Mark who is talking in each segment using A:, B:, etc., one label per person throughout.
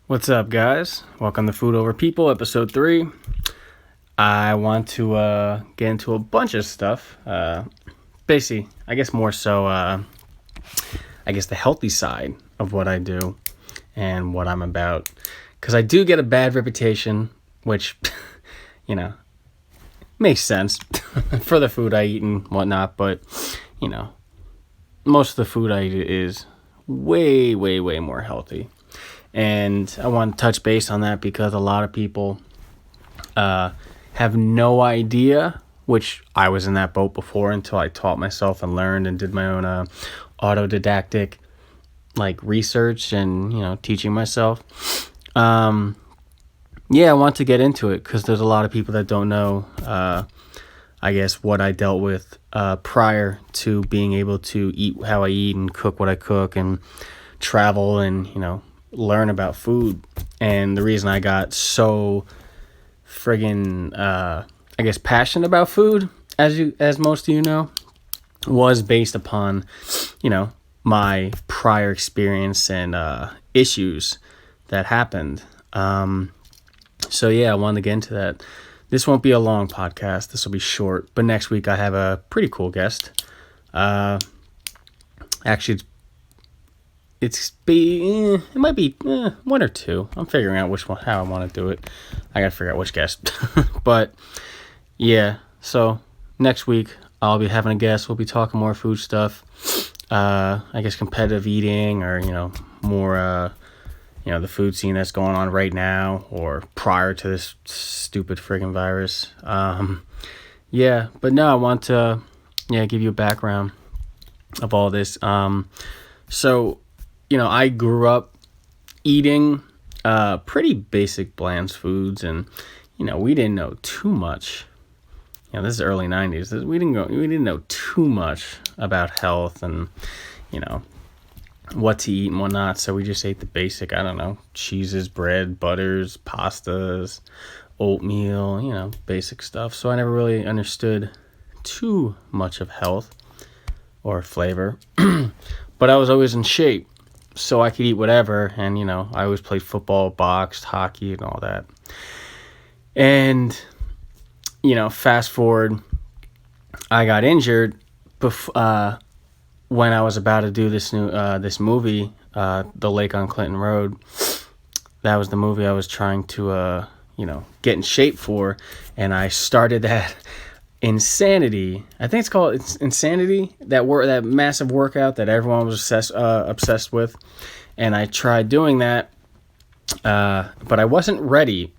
A: What's up, guys? Welcome to Food Over People, episode 3. I want to get into a bunch of stuff. Basically, I guess more so, the healthy side of what I do and what I'm about. Because I do get a bad reputation, which, makes sense for the food I eat and whatnot. But, most of the food I eat is way, way, way more healthy. And I want to touch base on that because a lot of people have no idea, which I was in that boat before until I taught myself and learned and did my own autodidactic research and, teaching myself. I want to get into it because there's a lot of people that don't know, what I dealt with prior to being able to eat how I eat and cook what I cook and travel and, learn about food. And the reason I got so friggin' passionate about food, as most of you know, was based upon my prior experience and issues that happened. I wanted to get into that. This won't be a long podcast. This will be short, but next week I have a pretty cool guest. It might be one or two. I'm figuring out how I want to do it. I gotta figure out which guest. But yeah, so next week I'll be having a guest. We'll be talking more food stuff. Competitive eating or more the food scene that's going on right now or prior to this stupid friggin' virus. But no, I want to give you a background of all this. I grew up eating pretty basic bland foods, and we didn't know too much. This is early 90s. We didn't know too much about health and what to eat and whatnot. So we just ate the basic, cheeses, bread, butters, pastas, oatmeal, basic stuff. So I never really understood too much of health or flavor, but I was always in shape. So I could eat whatever, and, I always played football, boxed, hockey, and all that. And, fast forward, I got injured when I was about to do this movie, The Lake on Clinton Road. That was the movie I was trying to, get in shape for, and I started that Insanity. I think it's Insanity. That massive workout that everyone was obsessed with, and I tried doing that, but I wasn't ready.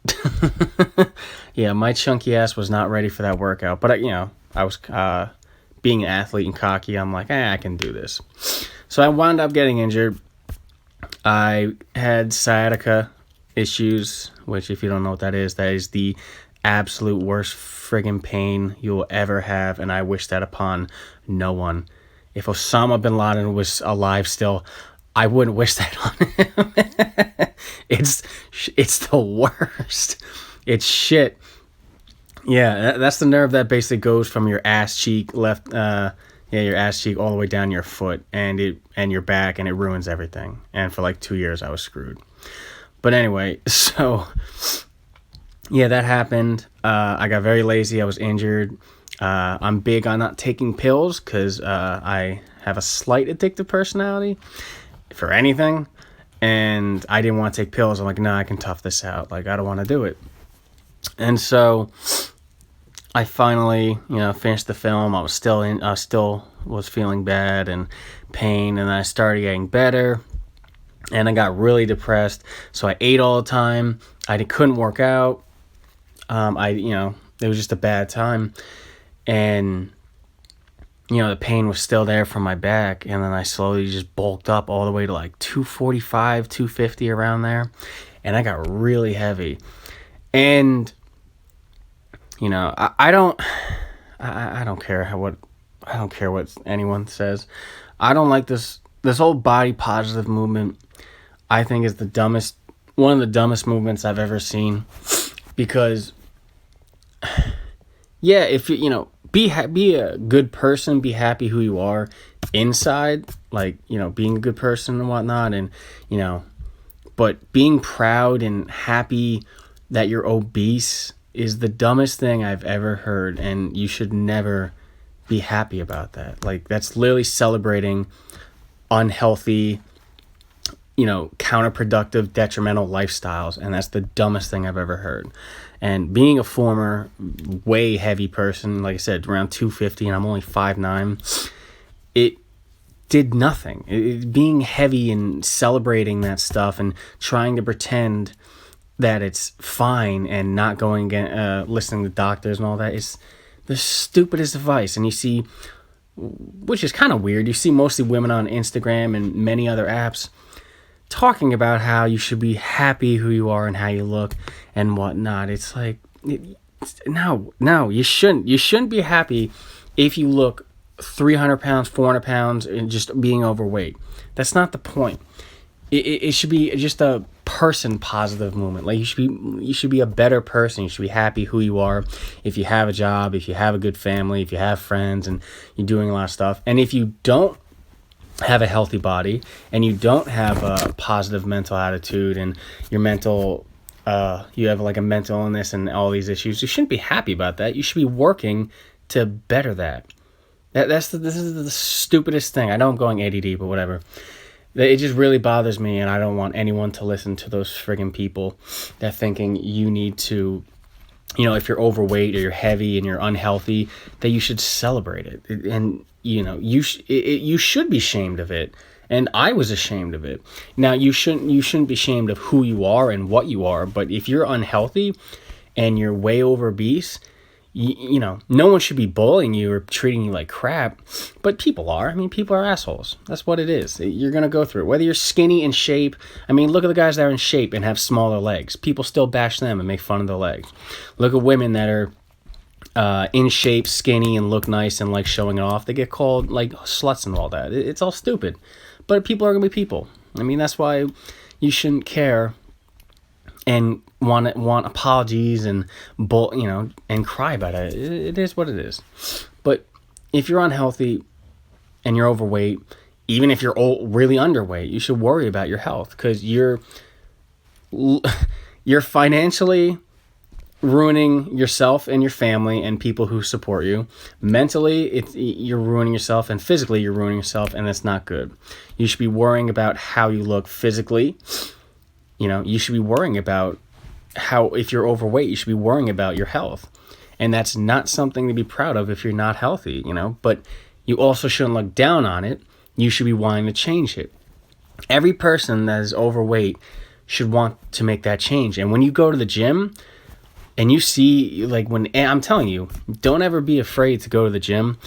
A: Yeah, my chunky ass was not ready for that workout. But I was being an athlete and cocky. I'm like, I can do this. So I wound up getting injured. I had sciatica issues, which if you don't know what that is the absolute worst friggin' pain you'll ever have, and I wish that upon no one. If Osama bin Laden was alive still, I wouldn't wish that on him. It's the worst. It's shit. Yeah, that's the nerve that basically goes from your ass cheek your ass cheek all the way down your foot and your back, and it ruins everything. And for 2 years I was screwed. But anyway, so yeah, that happened. I got very lazy. I was injured. I'm big on not taking pills because I have a slight addictive personality for anything. And I didn't want to take pills. I'm like, I can tough this out. I don't want to do it. And so I finally, finished the film. I still was feeling bad and pain. And then I started getting better. And I got really depressed. So I ate all the time. I couldn't work out. It was just a bad time, and, the pain was still there from my back, and then I slowly just bulked up all the way to 245, 250 around there, and I got really heavy, and, I don't care what anyone says. I don't like this whole body positive movement. I think is one of the dumbest movements I've ever seen. Because, yeah, if be a good person, be happy who you are inside, being a good person and whatnot, and But being proud and happy that you're obese is the dumbest thing I've ever heard, and you should never be happy about that. Like, that's literally celebrating unhealthy, counterproductive, detrimental lifestyles, and that's the dumbest thing I've ever heard. And being a former way heavy person, like I said, around 250, and I'm only 5'9", it did nothing. Being heavy and celebrating that stuff and trying to pretend that it's fine and not going listening to doctors and all that is the stupidest advice. And you see, which is kind of weird, you see mostly women on Instagram and many other apps talking about how you should be happy who you are and how you look and whatnot. It's like, no, you shouldn't be happy if you look 300 pounds, 400 pounds, and just being overweight. That's not the point. It should be just a person positive movement. Like, you should be a better person. You should be happy who you are. If you have a job, if you have a good family, if you have friends, and you're doing a lot of stuff. And if you don't have a healthy body and you don't have a positive mental attitude and your mental, you have like a mental illness and all these issues, you shouldn't be happy about that. You should be working to better that. This is the stupidest thing. I know I'm going ADD, but whatever. It just really bothers me, and I don't want anyone to listen to those friggin' people that thinking you need to, if you're overweight or you're heavy and you're unhealthy, that you should celebrate it. And, you should be ashamed of it. And I was ashamed of it. Now, you shouldn't be ashamed of who you are and what you are, but if you're unhealthy and you're way over obese, no one should be bullying you or treating you like crap, but people are. I mean, people are assholes. That's what it is. You're going to go through it. Whether you're skinny in shape, I mean, look at the guys that are in shape and have smaller legs. People still bash them and make fun of their legs. Look at women that are in shape, skinny, and look nice and like showing it off. They get called like sluts and all that. It's all stupid. But people are going to be people. I mean, that's why you shouldn't care and want apologies and and cry about it. It is what it is. But if you're unhealthy and you're overweight, even if you're really underweight, you should worry about your health, because you're financially ruining yourself and your family and people who support you. Mentally, you're ruining yourself, and physically you're ruining yourself, and that's not good. You should be worrying about how you look physically. You should be worrying about how, if you're overweight, you should be worrying about your health. And that's not something to be proud of if you're not healthy, but you also shouldn't look down on it. You should be wanting to change it. Every person that is overweight should want to make that change. And when you go to the gym and you see, I'm telling you, don't ever be afraid to go to the gym,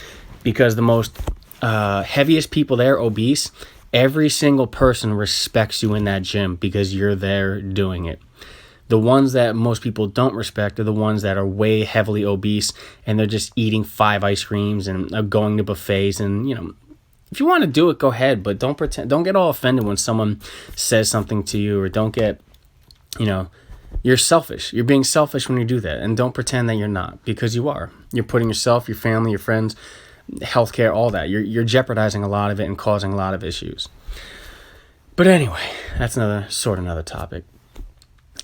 A: because the most heaviest people there, obese, every single person respects you in that gym because you're there doing it. The ones that most people don't respect are the ones that are way heavily obese and they're just eating 5 ice creams and are going to buffets. And, if you want to do it, go ahead, but don't get all offended when someone says something to you, or don't get, you're selfish. You're being selfish when you do that. And don't pretend that you're not, because you are. You're putting yourself, your family, your friends, healthcare, all that. You're jeopardizing a lot of it and causing a lot of issues. But anyway, that's another topic.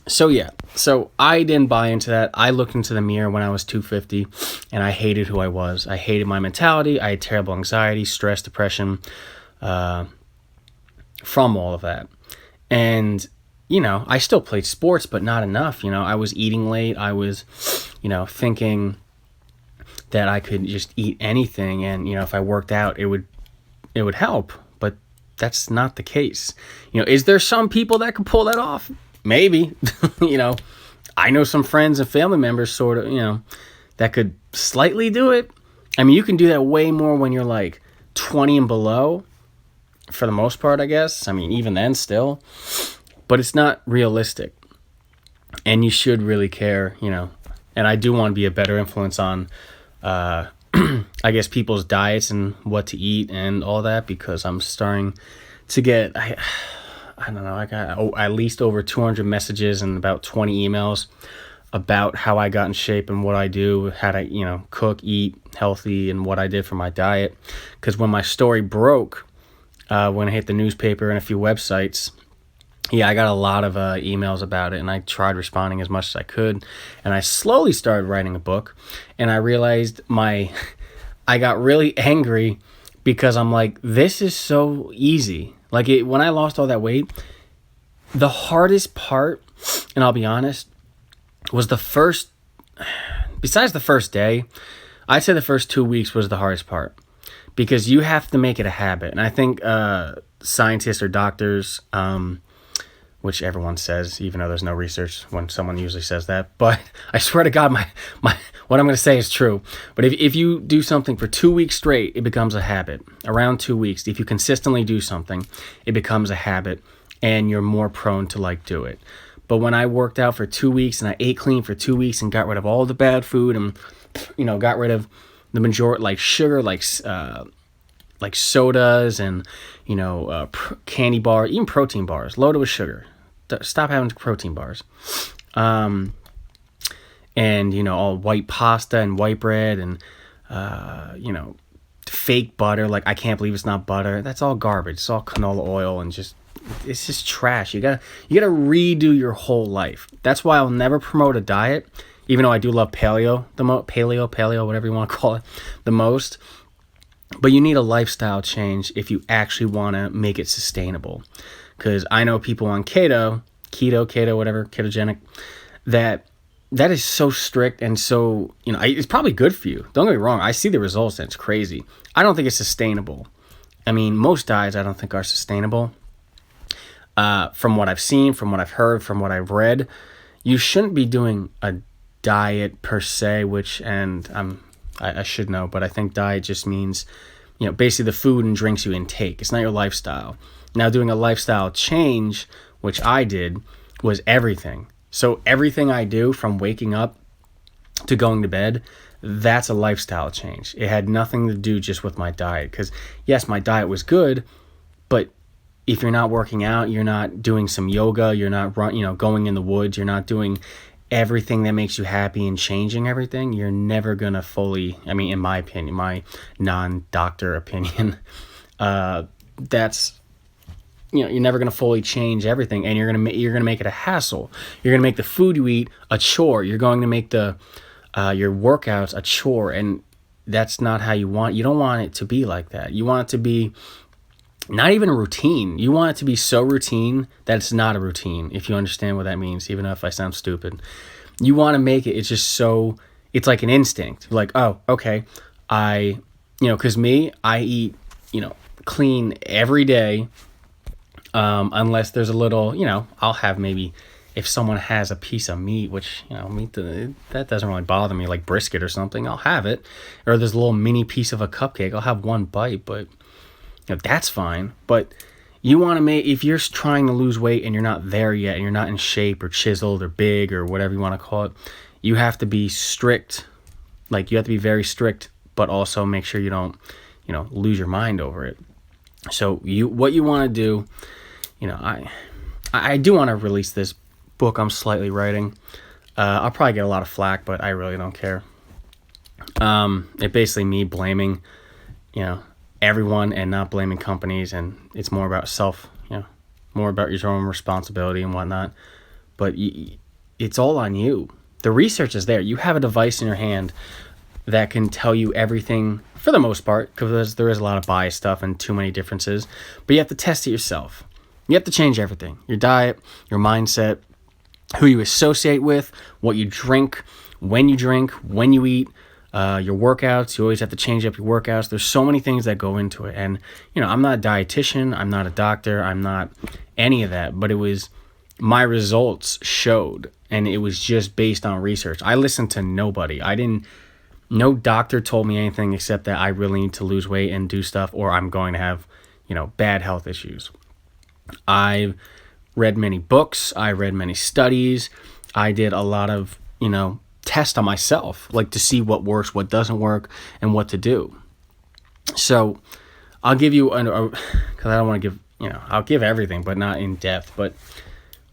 A: So I didn't buy into that. I looked into the mirror when I was 250 and I hated who I was. I hated my mentality. I had terrible anxiety, stress, depression, from all of that. And, I still played sports, but not enough. I was eating late. I was, thinking that I could just eat anything, and if I worked out, it would help. But that's not the case. Is there some people that can pull that off? Maybe. I know some friends and family members sort of, that could slightly do it. I mean, you can do that way more when you're like 20 and below, for the most part, I guess. I mean, even then still, but it's not realistic, and you should really care, and I do want to be a better influence on I guess people's diets and what to eat and all that, because I'm starting to get, I don't know, I got at least over 200 messages and about 20 emails about how I got in shape and what I do, how to, cook, eat healthy, and what I did for my diet. Because when my story broke, when I hit the newspaper and a few websites, yeah, I got a lot of emails about it, and I tried responding as much as I could, and I slowly started writing a book, and I realized I got really angry because I'm like, this is so easy. Like when I lost all that weight, the hardest part, and I'll be honest, was besides the first day, I'd say the first 2 weeks was the hardest part because you have to make it a habit. And I think scientists or doctors, which everyone says, even though there's no research when someone usually says that. But I swear to God, my what I'm going to say is true. But if you do something for 2 weeks straight, it becomes a habit. Around 2 weeks, if you consistently do something, it becomes a habit, and you're more prone to like do it. But when I worked out for 2 weeks and I ate clean for 2 weeks and got rid of all the bad food and got rid of the majority, like sugar, like sodas and candy bars, even protein bars loaded with sugar. Stop having protein bars. And all white pasta and white bread and fake butter. Like, I can't believe it's not butter. That's all garbage. It's all canola oil and it's just trash. You gotta redo your whole life. That's why I'll never promote a diet, even though I do love paleo, whatever you want to call it, the most. But you need a lifestyle change if you actually want to make it sustainable. Because I know people on keto, whatever, ketogenic, that is so strict and so, it's probably good for you. Don't get me wrong. I see the results and it's crazy. I don't think it's sustainable. I mean, most diets I don't think are sustainable. From what I've seen, from what I've heard, from what I've read, you shouldn't be doing a diet per se, and I should know, but I think diet just means, basically the food and drinks you intake. It's not your lifestyle. Now, doing a lifestyle change, which I did, was everything. So everything I do from waking up to going to bed, that's a lifestyle change. It had nothing to do just with my diet. Because, yes, my diet was good, but if you're not working out, you're not doing some yoga, you're not going in the woods, you're not doing everything that makes you happy and changing everything, you're never going to fully, in my opinion, my non-doctor opinion, that's, you're never going to fully change everything, and you're going to make it a hassle. You're going to make the food you eat a chore. You're going to make your workouts a chore, and that's not how you don't want it to be like that. You want it to be not even a routine. You want it to be so routine that it's not a routine, if you understand what that means, even if I sound stupid. You want to make it's just so, it's like an instinct. Like, oh, okay, because I eat, clean every day, unless there's a little, I'll have maybe, if someone has a piece of meat, which, meat, that doesn't really bother me, like brisket or something, I'll have it. Or there's a little mini piece of a cupcake, I'll have one bite, but that's fine. But you want to if you're trying to lose weight and you're not there yet, and you're not in shape or chiseled or big or whatever you want to call it, you have to be strict. Like, you have to be very strict, but also make sure you don't, lose your mind over it. So what you want to do, I do want to release this book I'm slightly writing. I'll probably get a lot of flack, but I really don't care. It basically me blaming, everyone and not blaming companies, and it's more about more about your own responsibility and whatnot. But it's all on you. The research is there. You have a device in your hand that can tell you everything for the most part, because there is a lot of bias stuff and too many differences. But you have to test it yourself. You have to change everything: your diet, your mindset, who you associate with, what you drink, when you eat. Your workouts, you always have to change up your workouts. There's so many things that go into it. And, I'm not a dietitian. I'm not a doctor. I'm not any of that. But it was, my results showed. And it was just based on research. I listened to nobody. No doctor told me anything except that I really need to lose weight and do stuff, or I'm going to have, bad health issues. I've read many books. I read many studies. I did a lot of, test on myself, like to see what works, what doesn't work, and what to do. So I'll give you, because I don't want to give, I'll give everything, but not in depth. But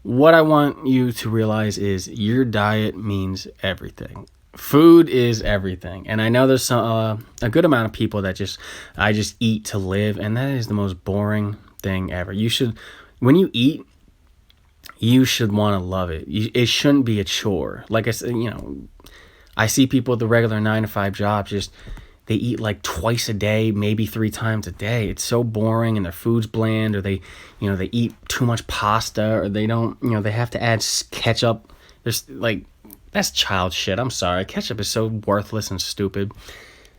A: what I want you to realize is your diet means everything. Food is everything. And I know there's a good amount of people that I just eat to live, and that is the most boring thing ever. You should, when you eat, you should want to love it. It shouldn't be a chore. Like I said, I see people with the regular 9 to 5 jobs, they eat like twice a day, maybe 3 times a day. It's so boring, and their food's bland, or they eat too much pasta, or they don't, they have to add ketchup. There's like, that's child shit. I'm sorry. Ketchup is so worthless and stupid.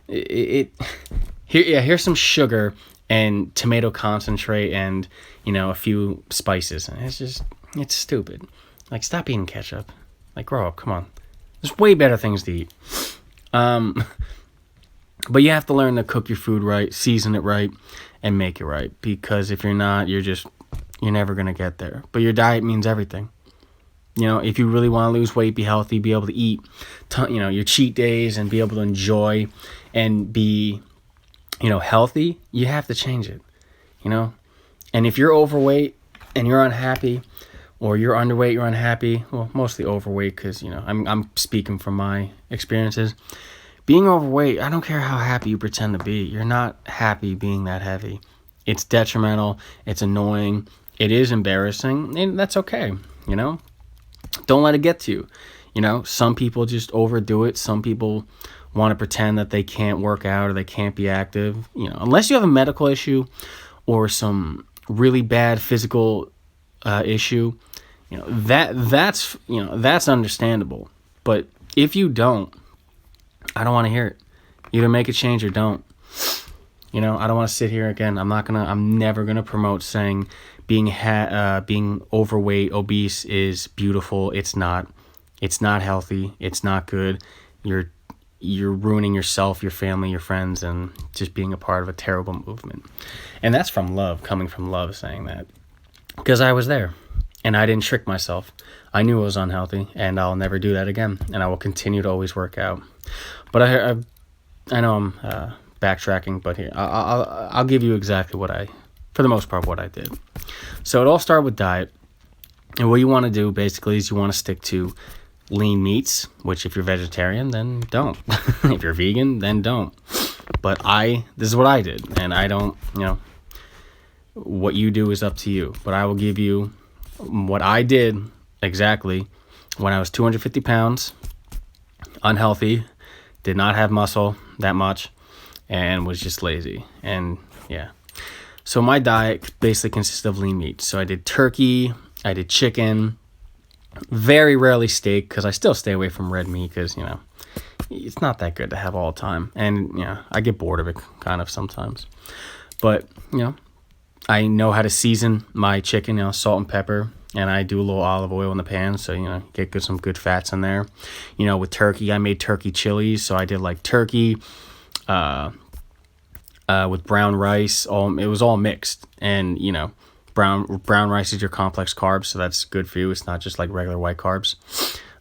A: Here's some sugar and tomato concentrate and, a few spices. And it's stupid. Like, stop eating ketchup. Like, grow up. Come on. There's way better things to eat. But you have to learn to cook your food right, season it right, and make it right. Because if you're not, you're never going to get there. But your diet means everything. If you really want to lose weight, be healthy, be able to eat, your cheat days, and be able to enjoy and be, healthy, you have to change it, And if you're overweight and you're unhappy, or you're underweight, you're unhappy, well, mostly overweight, because, I'm speaking from my experiences. Being overweight, I don't care how happy you pretend to be. You're not happy being that heavy. It's detrimental. It's annoying. It is embarrassing. And that's okay, Don't let it get to you. Some people just overdo it. Some people want to pretend that they can't work out or they can't be active. Unless you have a medical issue or some really bad physical issue, that's understandable. But if you don't, I don't want to hear it. Either make a change or don't. I don't want to sit here again. I'm never gonna promote saying being overweight, obese is beautiful. It's not. It's not healthy. It's not good. You're ruining yourself, your family, your friends, and just being a part of a terrible movement. And that's from love, coming from love, saying that. Because I was there, and I didn't trick myself. I knew it was unhealthy, and I'll never do that again. And I will continue to always work out. But I know I'm backtracking, but here I'll give you exactly for the most part, what I did. So it all started with diet, and what you want to do basically is you want to stick to lean meats, which if you're vegetarian, then don't. If you're vegan, then don't. But this is what I did, and I don't, what you do is up to you. But I will give you what I did exactly when I was 250 pounds, unhealthy, did not have muscle that much, and was just lazy. And yeah. So my diet basically consists of lean meat. So I did turkey, I did chicken, very rarely steak, because I still stay away from red meat because, it's not that good to have all the time. And, I get bored of it kind of sometimes. But, I know how to season my chicken, salt and pepper. And I do a little olive oil in the pan, so, get some good fats in there. With turkey, I made turkey chilies. So I did like turkey with brown rice. It was all mixed. And, brown rice is your complex carbs, so that's good for you. It's not just like regular white carbs.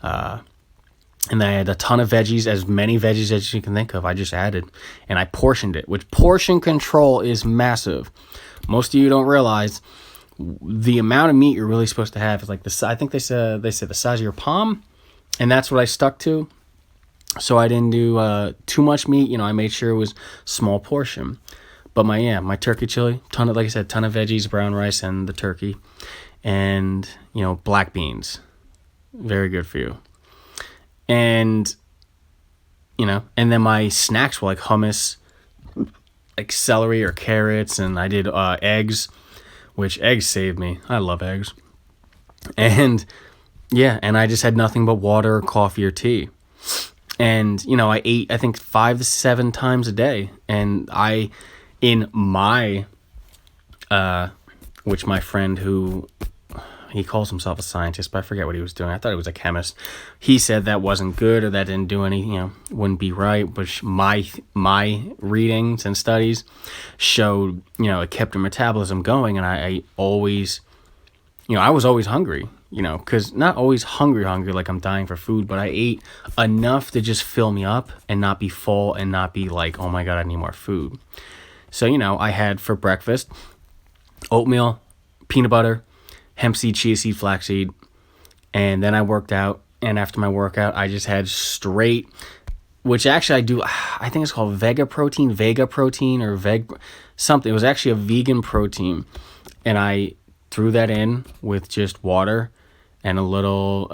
A: And then I had a ton of veggies, as many veggies as you can think of. I just added, and I portioned it, which portion control is massive. Most of you don't realize the amount of meat you're really supposed to have is like this. I think they said the size of your palm, and that's what I stuck to. So I didn't do too much meat. I made sure it was small portion. But my turkey chili, ton of veggies, brown rice, and the turkey, and black beans, very good for you. And and then my snacks were like hummus, like celery or carrots, and I did eggs, which eggs saved me. I love eggs. And yeah, and I just had nothing but water, coffee, or tea. And I ate, I think 5 to 7 times a day, and in my which my friend, who he calls himself a scientist, but I forget what he was doing. I thought he was a chemist. He said that wasn't good, or that didn't do any, wouldn't be right. But my readings and studies showed, it kept your metabolism going. And I always, I was always hungry, because not always hungry like I'm dying for food, but I ate enough to just fill me up and not be full and not be like, oh my God, I need more food. So, I had for breakfast oatmeal, peanut butter, hemp seed, chia seed, flaxseed, and then I worked out. And after my workout, I just had straight, which actually I think it's called Vega protein, or something. It was actually a vegan protein, and I threw that in with just water and a little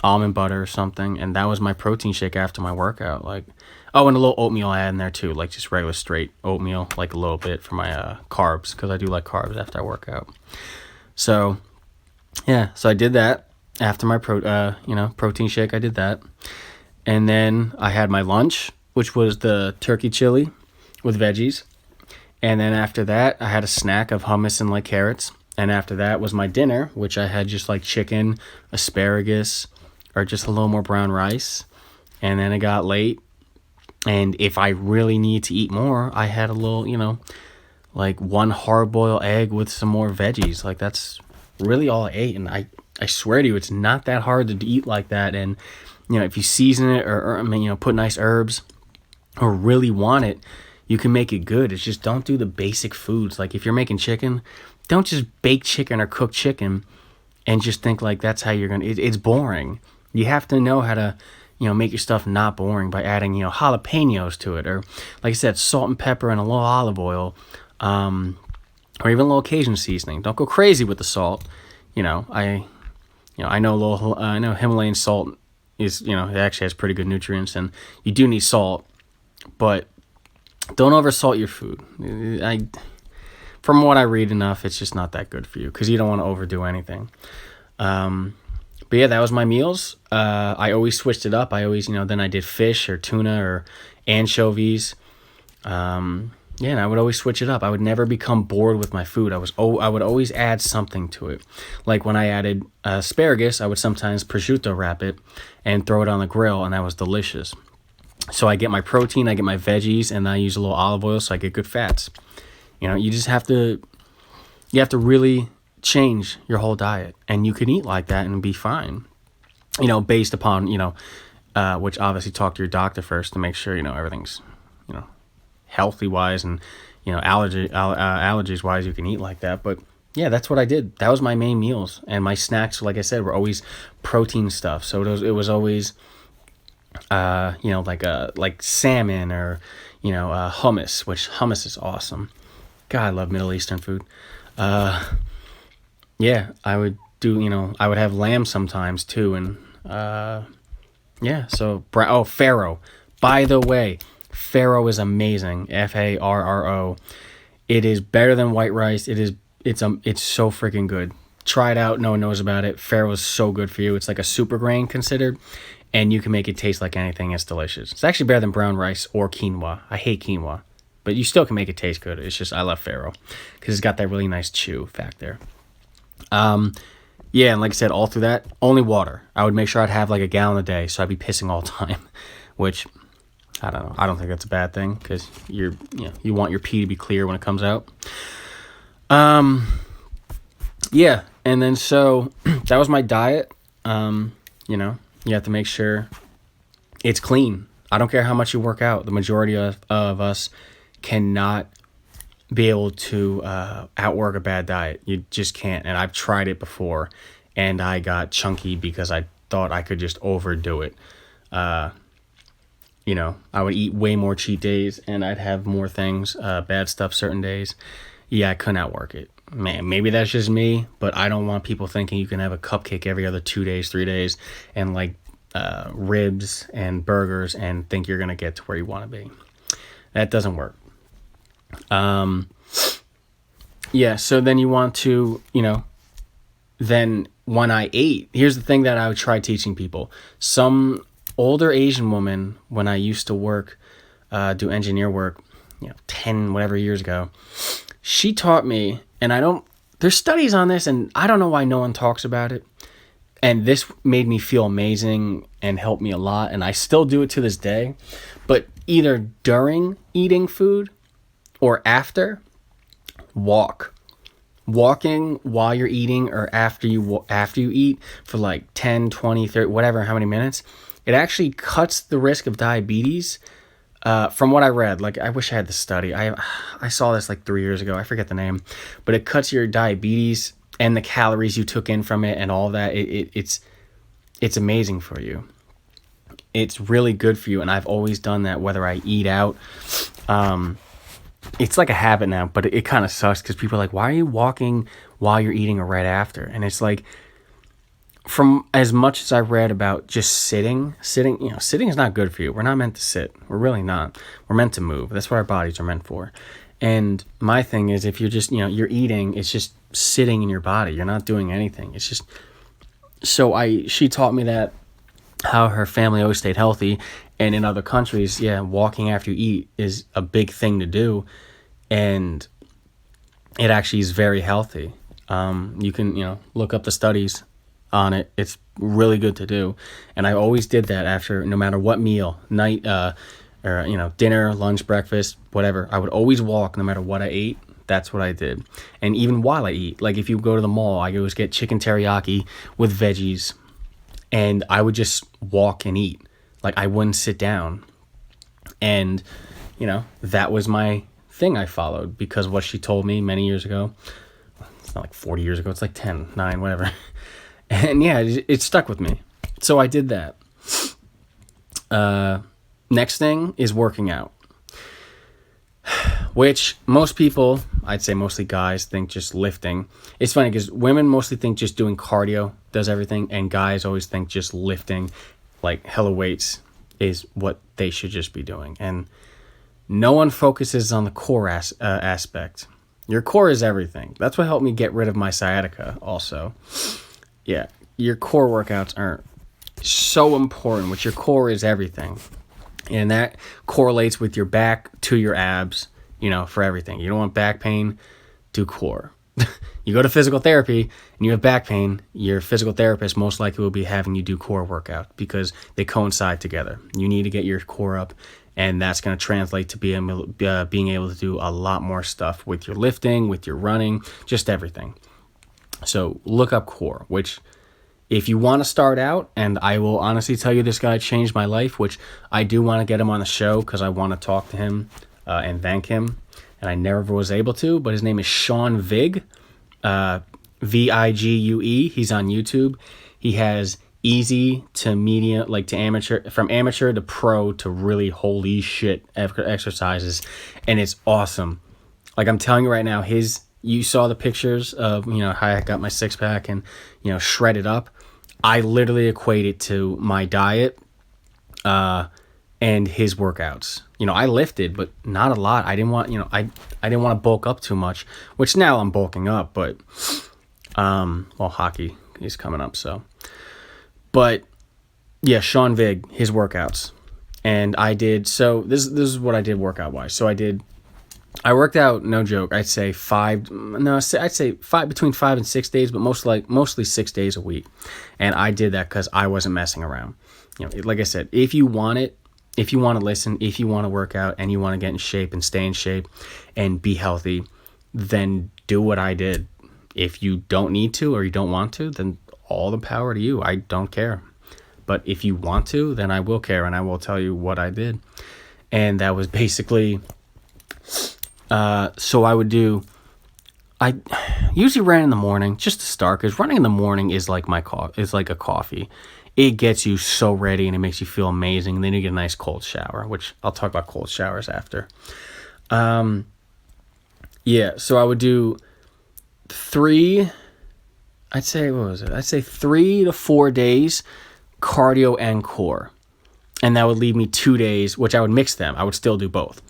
A: almond butter or something, and that was my protein shake after my workout. Like, oh, and a little oatmeal I had in there too, like just regular straight oatmeal, like a little bit for my carbs, because I do like carbs after I work out. So yeah, so I did that after my protein shake. I did that, and then I had my lunch, which was the turkey chili with veggies. And then after that, I had a snack of hummus and like carrots. And after that was my dinner, which I had just like chicken, asparagus, or just a little more brown rice. And then it got late. And if I really need to eat more, I had a little, like one hard-boiled egg with some more veggies. Like, that's really all I ate. And I swear to you, it's not that hard to eat like that. And, if you season it or put nice herbs or really want it, you can make it good. It's just don't do the basic foods. Like, if you're making chicken, don't just bake chicken or cook chicken and just think like that's how you're gonna. It's boring. You have to know how to, make your stuff not boring by adding, jalapenos to it, or like I said, salt and pepper and a little olive oil, or even a little Cajun seasoning. Don't go crazy with the salt. I know Himalayan salt is, it actually has pretty good nutrients, and you do need salt, but don't oversalt your food. From what I read enough, it's just not that good for you because you don't want to overdo anything. But yeah, that was my meals. I always switched it up. I always, then I did fish or tuna or anchovies. And I would always switch it up. I would never become bored with my food. I would always add something to it. Like when I added asparagus, I would sometimes prosciutto wrap it and throw it on the grill, and that was delicious. So I get my protein, I get my veggies, and I use a little olive oil so I get good fats. You just have to really change your whole diet, and you can eat like that and be fine. Based upon, which obviously talk to your doctor first to make sure, everything's, healthy wise and, allergies wise, you can eat like that. But yeah, that's what I did. That was my main meals, and my snacks, like I said, were always protein stuff. So it was always, like salmon or, hummus, which hummus is awesome. God, I love Middle Eastern food. Yeah, I would do, I would have lamb sometimes too. And, so, farro. By the way, farro is amazing. Farro. It is better than white rice. It's so freaking good. Try it out. No one knows about it. Farro is so good for you. It's like a super grain considered, and you can make it taste like anything. It's delicious. It's actually better than brown rice or quinoa. I hate quinoa, but you still can make it taste good. It's just, I love farro because it's got that really nice chew fact there. And like I said, all through that, only water. I would make sure I'd have like a gallon a day, so I'd be pissing all the time, which I don't know. I don't think that's a bad thing because you want your pee to be clear when it comes out. Yeah, and then so that was my diet. You have to make sure it's clean. I don't care how much you work out. The majority of us cannot be able to outwork a bad diet. You just can't. And I've tried it before, and I got chunky because I thought I could just overdo it. I would eat way more cheat days, and I'd have more things, bad stuff certain days. Yeah, I couldn't outwork it. Man, maybe that's just me, but I don't want people thinking you can have a cupcake every other 2 days, 3 days, and like ribs and burgers and think you're going to get to where you want to be. That doesn't work. So then you want to, then when I ate, here's the thing that I would try teaching people. Some older Asian woman, when I used to work, do engineer work, 10 whatever years ago, she taught me, and there's studies on this, and I don't know why no one talks about it. And this made me feel amazing and helped me a lot. And I still do it to this day, but either during eating food or after, walking while you're eating or after you eat for like 10, 20, 30, whatever, how many minutes, it actually cuts the risk of diabetes. From what I read, like I wish I had the study. I saw this like 3 years ago. I forget the name, but it cuts your diabetes and the calories you took in from it and all that. It's amazing for you. It's really good for you. And I've always done that, whether I eat out. It's like a habit now, but it kind of sucks because people are like, why are you walking while you're eating or right after? And it's like, from as much as I read about just sitting, sitting is not good for you. We're not meant to sit. We're really not. We're meant to move. That's what our bodies are meant for. And my thing is, if you're just, you're eating, it's just sitting in your body. You're not doing anything. It's just, she taught me that, how her family always stayed healthy. And in other countries, walking after you eat is a big thing to do. And it actually is very healthy. You can, look up the studies on it. It's really good to do. And I always did that after, no matter what meal, night, or dinner, lunch, breakfast, whatever. I would always walk no matter what I ate. That's what I did. And even while I eat, like if you go to the mall, I always get chicken teriyaki with veggies, and I would just walk and eat. Like I wouldn't sit down. And that was my thing I followed, because what she told me many years ago, it's not like 40 years ago, it's like 10, 9, whatever. And it stuck with me. So I did that. Next thing is working out, which most people, I'd say mostly guys, think just lifting. It's funny because women mostly think just doing cardio does everything, and guys always think just lifting, like hella weights, is what they should just be doing. And no one focuses on the core aspect. Your core is everything. That's what helped me get rid of my sciatica also. Yeah, your core workouts are so important, which your core is everything. And that correlates with your back to your abs, for everything. You don't want back pain, do core. You go to physical therapy and you have back pain, your physical therapist most likely will be having you do core workout, because they coincide together. You need to get your core up, and that's going to translate to being able to do a lot more stuff with your lifting, with your running, just everything. So look up core, which if you want to start out, and I will honestly tell you this guy changed my life, which I do want to get him on the show because I want to talk to him and thank him, and I never was able to, but his name is Shaun Vig, Vigue. He's on YouTube. He has easy to medium, like to amateur, from amateur to pro to really holy shit exercises, and it's awesome. Like I'm telling you right now, you saw the pictures of, how I got my six pack and, shredded up. I literally equate it to my diet, and his workouts. I lifted, but not a lot. I didn't want, I didn't want to bulk up too much, which now I'm bulking up, but, hockey is coming up. So, but yeah, Shaun Vig, his workouts. And I did, so this is what I did workout wise. So I worked out, no joke, I'd say between 5 and 6 days, but mostly 6 days a week. And I did that because I wasn't messing around. Like I said, if you want to listen, if you want to work out and you want to get in shape and stay in shape and be healthy, then do what I did. If you don't need to or you don't want to, then all the power to you. I don't care. But if you want to, then I will care, and I will tell you what I did. And that was basically... So I usually ran in the morning just to start, because running in the morning is like it's like a coffee. It gets you so ready and it makes you feel amazing. And then you get a nice cold shower, which I'll talk about cold showers after. So I would do 3 to 4 days cardio and core. And that would leave me 2 days, which I would mix them. I would still do both.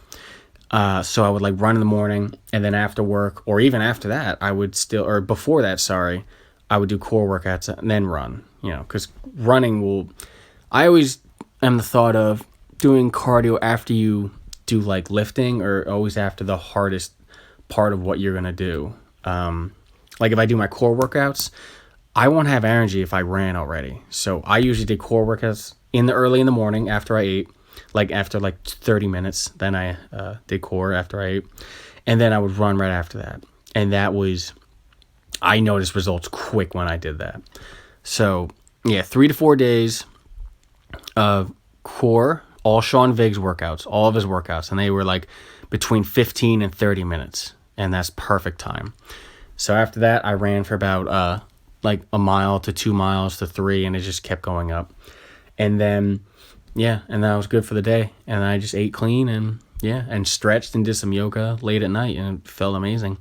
A: So I would run in the morning, and then after work, or even after that, I would do core workouts and then run, because running I always am the thought of doing cardio after you do lifting, or always after the hardest part of what you're going to do. If I do my core workouts, I won't have energy if I ran already. So I usually did core workouts early in the morning after I ate. After 30 minutes, then I did core after I ate, and then I would run right after that. And I noticed results quick when I did that. So 3 to 4 days of core, all Shaun Vig's workouts, all of his workouts, and they were between 15 and 30 minutes, and that's perfect time. So after that, I ran for about a mile to 2 miles to 3, and it just kept going up. And then and that was good for the day. And I just ate clean and stretched and did some yoga late at night, and it felt amazing.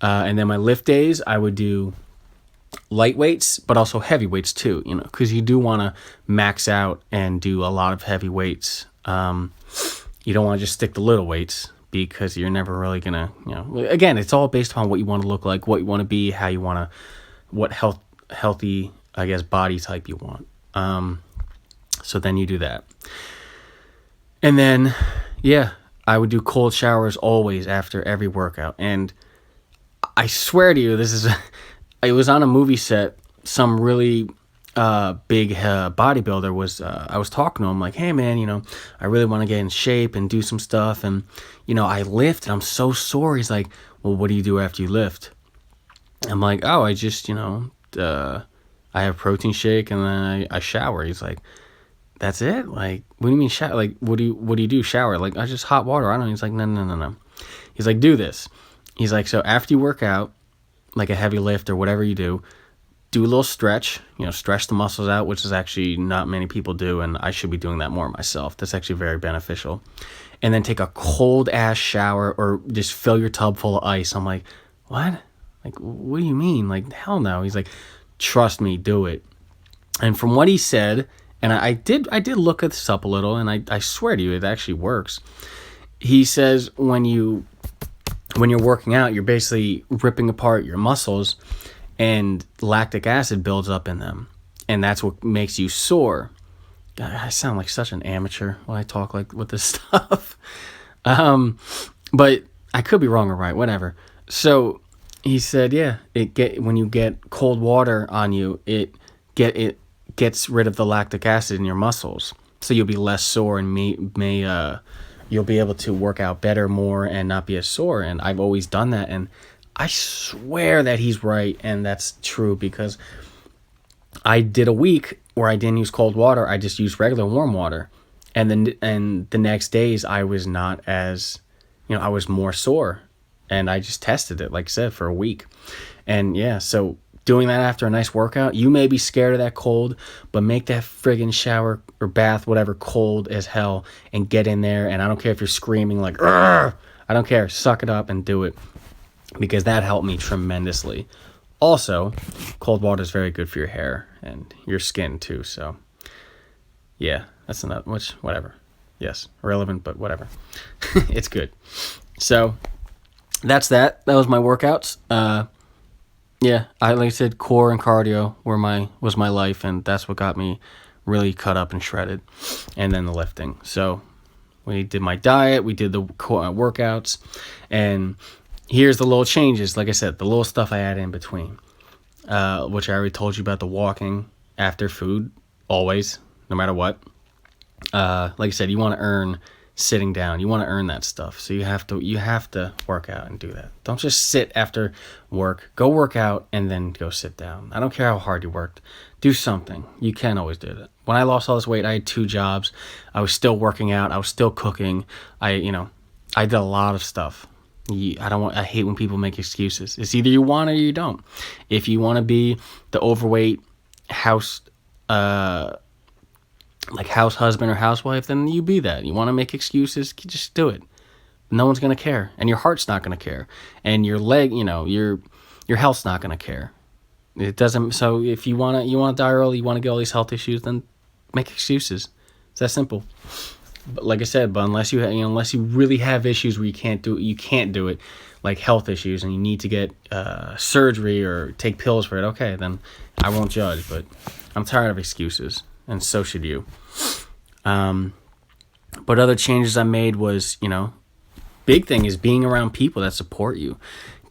A: And then my lift days, I would do light weights, but also heavy weights too, because you do want to max out and do a lot of heavy weights. You don't want to just stick to little weights because you're never really going to, again, it's all based upon what you want to look like, what you want to be, how you want to, what healthy, I guess, body type you want. So then you do that. And then, I would do cold showers always after every workout. And I swear to you, it was on a movie set. Some really big bodybuilder was, I was talking to him like, hey man, I really want to get in shape and do some stuff. And, I lift and I'm so sore. He's like, well, what do you do after you lift? I'm like, oh, I just, I have protein shake and then I shower. He's like, that's it? Like, what do you mean shower? Like, what do you do? Shower? Like, I just hot water. I don't know. He's like, no. He's like, do this. He's like, so after you work out, like a heavy lift or whatever you do a little stretch, stretch the muscles out, which is actually not many people do. And I should be doing that more myself. That's actually very beneficial. And then take a cold ass shower or just fill your tub full of ice. I'm like, what? Like, what do you mean? Like, hell no. He's like, trust me, do it. And from what he said, and I did look this up a little, and I swear to you, it actually works. He says when you're working out, you're basically ripping apart your muscles, and lactic acid builds up in them, and that's what makes you sore. God, I sound like such an amateur when I talk like with this stuff. But I could be wrong or right, whatever. So he said, when you get cold water on you, it gets rid of the lactic acid in your muscles, so you'll be less sore and you'll be able to work out better, more, and not be as sore. And I've always done that, and I swear that he's right, and that's true, because I did a week where I didn't use cold water. I just used regular warm water, and the next days I was not as, I was more sore, and I just tested it, like I said, for a week. And so doing that after a nice workout, you may be scared of that cold, but make that friggin' shower or bath, whatever, cold as hell, and get in there. And I don't care if you're screaming like, "Argh!" I don't care. Suck it up and do it, because that helped me tremendously. Also, cold water is very good for your hair and your skin too. So, that's another, whatever. Yes, irrelevant, but whatever. It's good. So, that's that. That was my workouts. Like I said, core and cardio was my life, and that's what got me really cut up and shredded, and then the lifting. So we did my diet, we did the workouts, and here's the little changes. Like I said, the little stuff I add in between, which I already told you about, the walking after food, always, no matter what. Like I said, you want to earn sitting down. You want to earn that stuff. So you have to work out and do that. Don't just sit after work. Go work out and then go sit down. I don't care how hard you worked. Do something. You can always do that. When I lost all this weight, I had 2 jobs. I was still working out. I was still cooking. I did a lot of stuff. I hate when people make excuses. It's either you want or you don't. If you want to be the overweight house husband or housewife, then you be that. You want to make excuses, just do it. No one's going to care, and your heart's not going to care, and your your health's not going to care. It doesn't. So if you want to die early, you want to get all these health issues, then make excuses. It's that simple. But like I said, unless you really have issues where you can't do it, like health issues, and you need to get surgery or take pills for it, okay, then I won't judge. But I'm tired of excuses, and so should you. But other changes I made was, big thing is being around people that support you,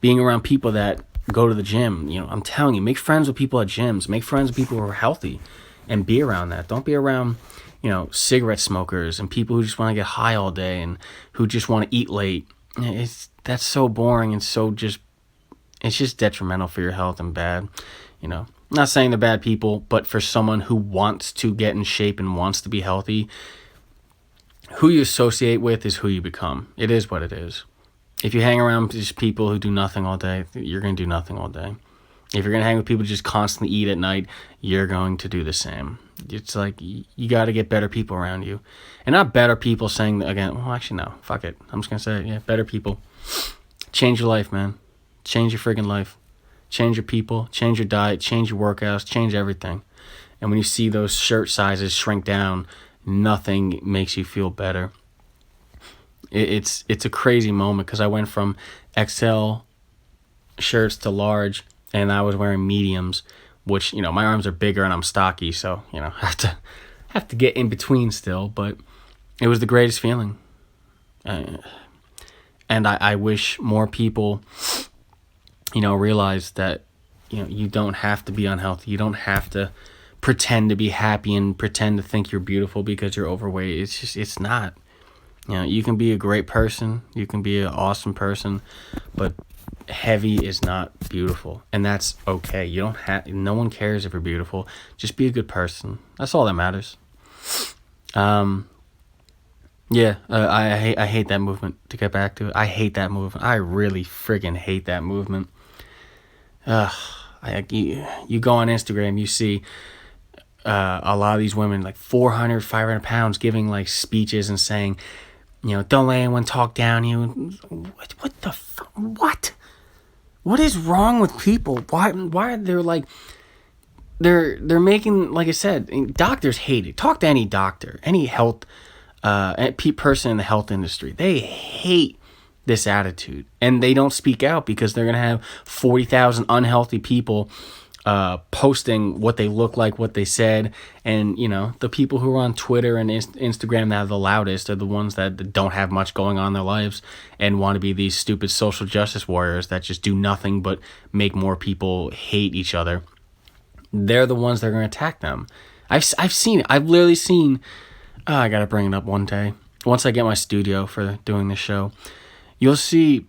A: being around people that go to the gym. I'm telling you, make friends with people at gyms, make friends with people who are healthy, and be around that. Don't be around cigarette smokers and people who just want to get high all day and who just want to eat late. That's so boring, and it's just detrimental for your health and bad. I'm not saying they're bad people, but for someone who wants to get in shape and wants to be healthy, who you associate with is who you become. It is what it is. If you hang around just people who do nothing all day, you're going to do nothing all day. If you're going to hang with people who just constantly eat at night, you're going to do the same. It's like you got to get better people around you. And not better people saying that, again, well, actually, no. Fuck it. I'm just going to say it. Yeah, better people. Change your life, man. Change your friggin' life. change your people, change your diet, change your workouts, change everything. And when you see those shirt sizes shrink down, nothing makes you feel better. It's a crazy moment because I went from XL shirts to large, and I was wearing mediums, which, my arms are bigger and I'm stocky, so, have to get in between still, but it was the greatest feeling. And I wish more people, realize that, you don't have to be unhealthy. You don't have to pretend to be happy and pretend to think you're beautiful because you're overweight. It's not. You can be a great person. You can be an awesome person, but heavy is not beautiful, and that's okay. No one cares if you're beautiful. Just be a good person. That's all that matters. I hate that movement. To get back to it, I hate that movement. I really friggin' hate that movement. You go on Instagram, you see a lot of these women, like 400, 500 pounds, giving like speeches and saying, don't let anyone talk down you. What the fuck? What? What is wrong with people? Why are they like, they're making, like I said, doctors hate it. Talk to any doctor, any health person in the health industry. They hate this attitude, and they don't speak out because they're going to have 40,000 unhealthy people posting what they look like, what they said, and the people who are on Twitter and Instagram that are the loudest are the ones that don't have much going on in their lives and want to be these stupid social justice warriors that just do nothing but make more people hate each other. They're the ones that are going to attack them. I've seen it. I've literally seen. I gotta bring it up one day once I get my studio for doing this show. You'll see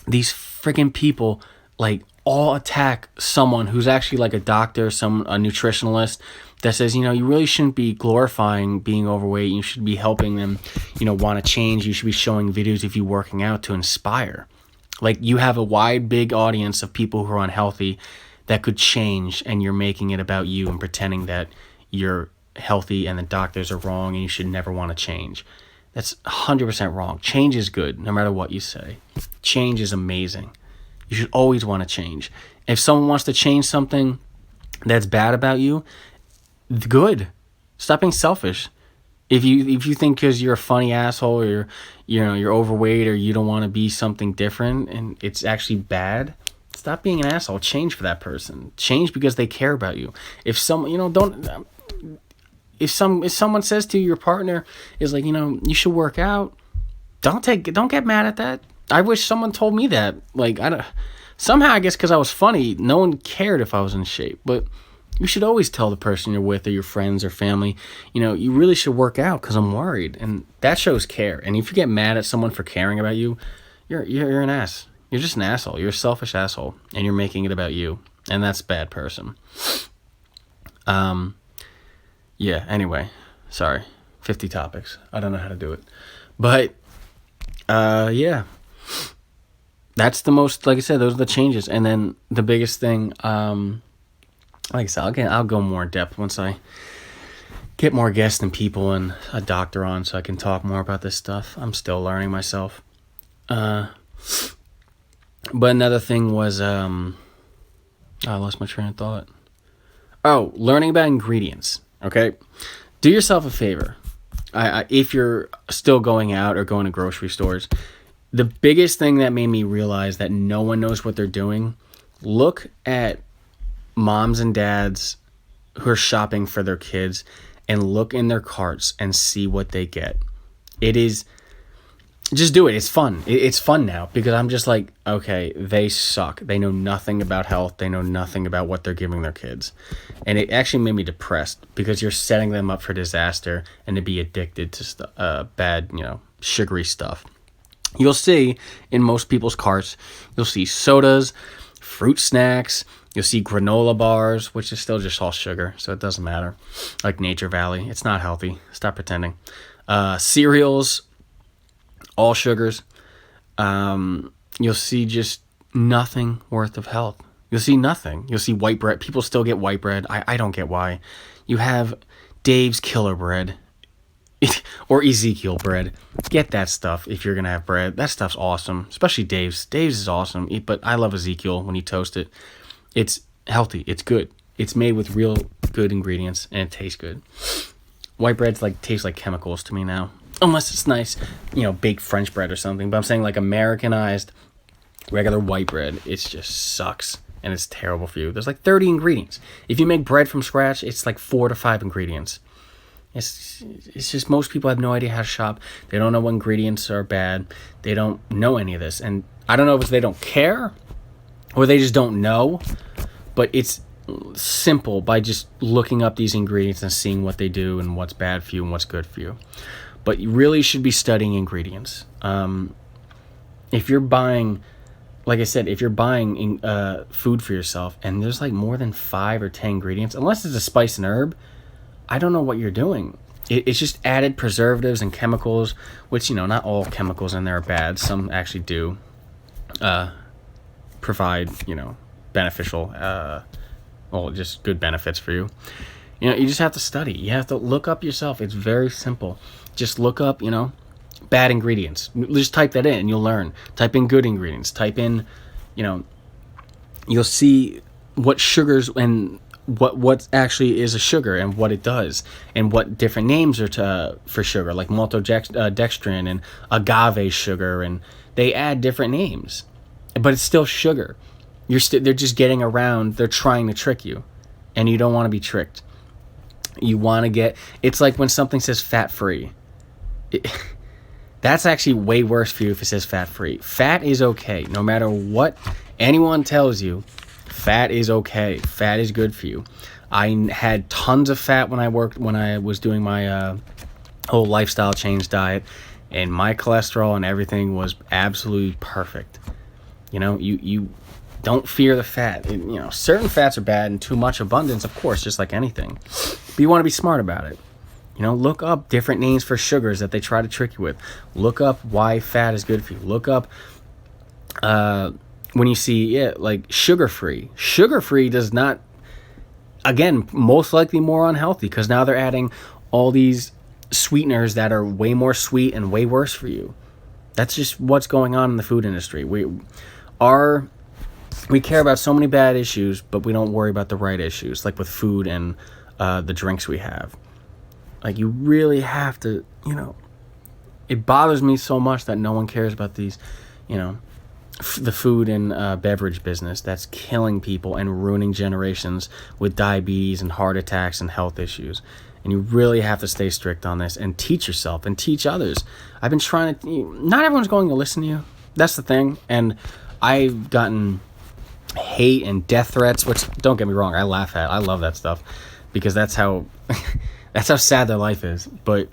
A: these freaking people like all attack someone who's actually like a doctor, a nutritionalist that says, you really shouldn't be glorifying being overweight. You should be helping them, want to change. You should be showing videos of you working out to inspire. Like, you have a wide, big audience of people who are unhealthy that could change, and you're making it about you and pretending that you're healthy and the doctors are wrong and you should never want to change. That's 100% wrong. Change is good, no matter what you say. Change is amazing. You should always want to change. If someone wants to change something that's bad about you, good. Stop being selfish. If you think because you're a funny asshole or you're overweight or you don't want to be something different and it's actually bad, stop being an asshole. Change for that person. Change because they care about you. If someone if someone says to your partner is like, you should work out, don't get mad at that. I wish someone told me that. Like, somehow, I guess because I was funny, no one cared if I was in shape. But you should always tell the person you're with or your friends or family, you really should work out because I'm worried. And that shows care. And if you get mad at someone for caring about you, you're an ass. You're just an asshole. You're a selfish asshole. And you're making it about you. And that's a bad person. Anyway. Sorry. 50 topics. I don't know how to do it. But, that's the most, like I said, those are the changes. And then the biggest thing, like I said, I'll go more in depth once I get more guests and people and a doctor on so I can talk more about this stuff. I'm still learning myself. But another thing was, I lost my train of thought. Oh, learning about ingredients, okay? Do yourself a favor. If you're still going out or going to grocery stores, the biggest thing that made me realize that no one knows what they're doing, look at moms and dads who are shopping for their kids and look in their carts and see what they get. Just do it. It's fun. It's fun now because I'm just like, okay, they suck. They know nothing about health. They know nothing about what they're giving their kids. And it actually made me depressed because you're setting them up for disaster and to be addicted to bad, sugary stuff. You'll see in most people's carts, you'll see sodas, fruit snacks, you'll see granola bars, which is still just all sugar, so it doesn't matter. Like Nature Valley, it's not healthy. Stop pretending. Cereals, all sugars. You'll see just nothing worth of health. You'll see nothing. You'll see white bread. People still get white bread. I don't get why. You have Dave's Killer Bread. Or Ezekiel bread. Get that stuff if you're going to have bread. That stuff's awesome. Especially Dave's. Dave's is awesome. But I love Ezekiel when you toast it. It's healthy. It's good. It's made with real good ingredients, and it tastes good. White breads taste like chemicals to me now. Unless it's nice, baked French bread or something. But I'm saying Americanized regular white bread, it just sucks. And it's terrible for you. There's 30 ingredients. If you make bread from scratch, it's 4 to 5 ingredients. It's just most people have no idea how to shop. They don't know what ingredients are bad. They don't know any of this. And I don't know if it's they don't care or they just don't know. But it's simple by just looking up these ingredients and seeing what they do and what's bad for you and what's good for you. But you really should be studying ingredients. If you're buying... Like I said, if you're buying food for yourself and there's more than 5 or 10 ingredients, unless it's a spice and herb, I don't know what you're doing. It's just added preservatives and chemicals, which, not all chemicals in there are bad. Some actually do provide, beneficial, just good benefits for you. You just have to study. You have to look up yourself. It's very simple. Just look up, bad ingredients. Just type that in and you'll learn. Type in good ingredients. Type in, you'll see what sugars and what actually is a sugar and what it does and what different names are for sugar, like maltodextrin and agave sugar, and they add different names, but it's still sugar. They're just getting around. They're trying to trick you, and you don't want to be tricked. You want to get. It's like when something says fat free. That's actually way worse for you if it says fat-free. Fat is okay. No matter what anyone tells you, fat is okay. Fat is good for you. I had tons of fat when I was doing my whole lifestyle change diet, and my cholesterol and everything was absolutely perfect. You don't fear the fat. Certain fats are bad, and too much abundance, of course, just like anything. But you want to be smart about it. Look up different names for sugars that they try to trick you with. Look up why fat is good for you. Look up when you see sugar-free. Sugar-free does not, again, most likely more unhealthy because now they're adding all these sweeteners that are way more sweet and way worse for you. That's just what's going on in the food industry. We care about so many bad issues, but we don't worry about the right issues, like with food and the drinks we have. You really have to, it bothers me so much that no one cares about these, the food and beverage business that's killing people and ruining generations with diabetes and heart attacks and health issues. And you really have to stay strict on this and teach yourself and teach others. I've been trying to, not everyone's going to listen to you. That's the thing. And I've gotten hate and death threats, which, don't get me wrong, I laugh at. I love that stuff because that's how... That's how sad their life is. But